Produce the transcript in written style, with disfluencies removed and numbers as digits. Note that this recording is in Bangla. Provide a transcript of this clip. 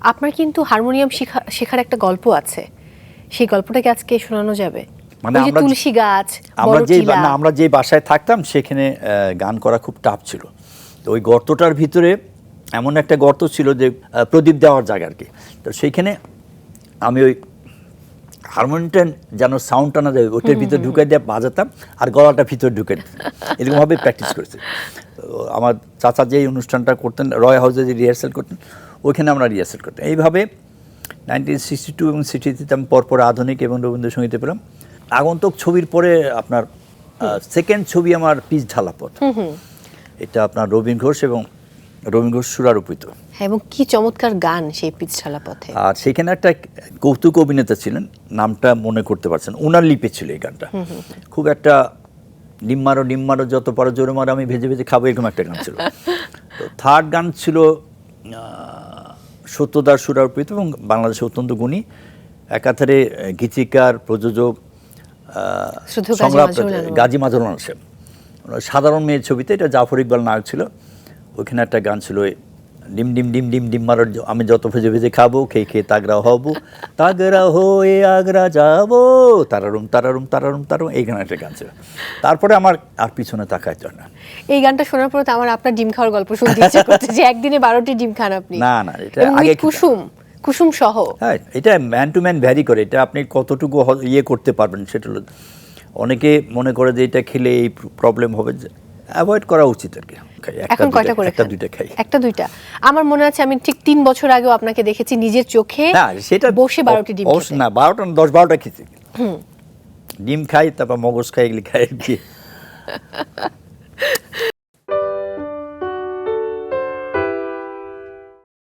আপনার কিন্তু হারমোনিয়াম শেখার একটা গল্প আছে, সেই গল্পটাকে আজকে শোনানো যাবে? মানে ওই যে তুলসী গাছ, আমরা যে বাসায় থাকতাম সেখানে গান করা খুব টাফ ছিল। তো ওই গর্তটার ভিতরে এমন একটা গর্ত ছিল যে প্রদীপ দেওয়ার জায়গা আর কি। তো সেইখানে আমি ওই হারমোনিয়ামটা যেন সাউন্ডটা না যায় ওইটার ভিতরে ঢুকে দিয়ে বাজাতাম আর গলাটা ভিতরে ঢুকে দিতাম, এরকমভাবে প্র্যাকটিস করেছি। আমার চাচা যেই অনুষ্ঠানটা করতেন রয় হাউসে যে রিহার্সাল করতেন ওইখানে আমরা রিহার্সাল করতাম। এইভাবে 1962 এবং 63 আমি পরপর আধুনিক এবং রবীন্দ্রসঙ্গীতে পেলাম। আগন্তুক ছবির পরে আপনার সেকেন্ড ছবি আমার পিচ ঢালা পথ, এটা আপনার রবীন ঘোষ এবং রবীন ঘোষ সুরারোপিত। হ্যাঁ, এবং কি চমৎকার গান সেই পিচ ঢালা পথে। আর সেখানে একটা কৌতুক অভিনেতা ছিলেন, নামটা মনে করতে পারছেন, ওনার লিপে ছিল এই গানটা। খুব একটা নিম্মারো যত পারো জোরে মারো আমি ভেজে ভেজে খাবো, এরকম একটা গান ছিল। তো থার্ড গান ছিল সত্যদার সুরারোপিত এবং বাংলাদেশে অত্যন্ত গুণী একাধারে গীতিকার, প্রযোজক, সংলাপ গাজী মাজহারুল আনোয়ার। সাধারণ মেয়ের ছবিতে, এটা জাফর ইকবাল নায়ক ছিল। ওইখানে একটা গান ছিল ডিম ডিম ডিম ডিম ডিম মারার আমি যত ভেজে ভেজে খাবো, খেয়ে খেয়ে তাগড়া হব, তাগড়া হয়ে আগ্রা যাবো, তারারুম তারারুম তারারুম তারারুম, এই গান একটা গান ছিল। তারপরে আমার আর পিছনে তাকায় যায় না। এই গানটা শোনার পর তো আমার আপনার ডিম খাওয়ার গল্প শুনতে ইচ্ছে করছে যে একদিনে 12টি ডিম খান আপনি। না না, এটা আগে কুসুম সহ। হ্যাঁ, এটা ম্যান টু ম্যান ভ্যারি করে, এটা আপনি কতটুকু করতে পারবেন সেটা হলো। অনেকে মনে করে যে এটা খেলে এই প্রবলেম হবে, অ্যাভয়েড করা উচিত আর কি। এখন কয়টা করে? একটা দুইটা খাই। একটা দুইটা। আমার মনে আছে আমি ঠিক 3 বছর আগেও আপনাকে দেখেছি নিজের চোখে বসে 12টি ডিম খেতে। না 12টা না 10-12টা খেতে। ডিম খাই, তারপর মগজ খাই, এগুলি খাই আর কি।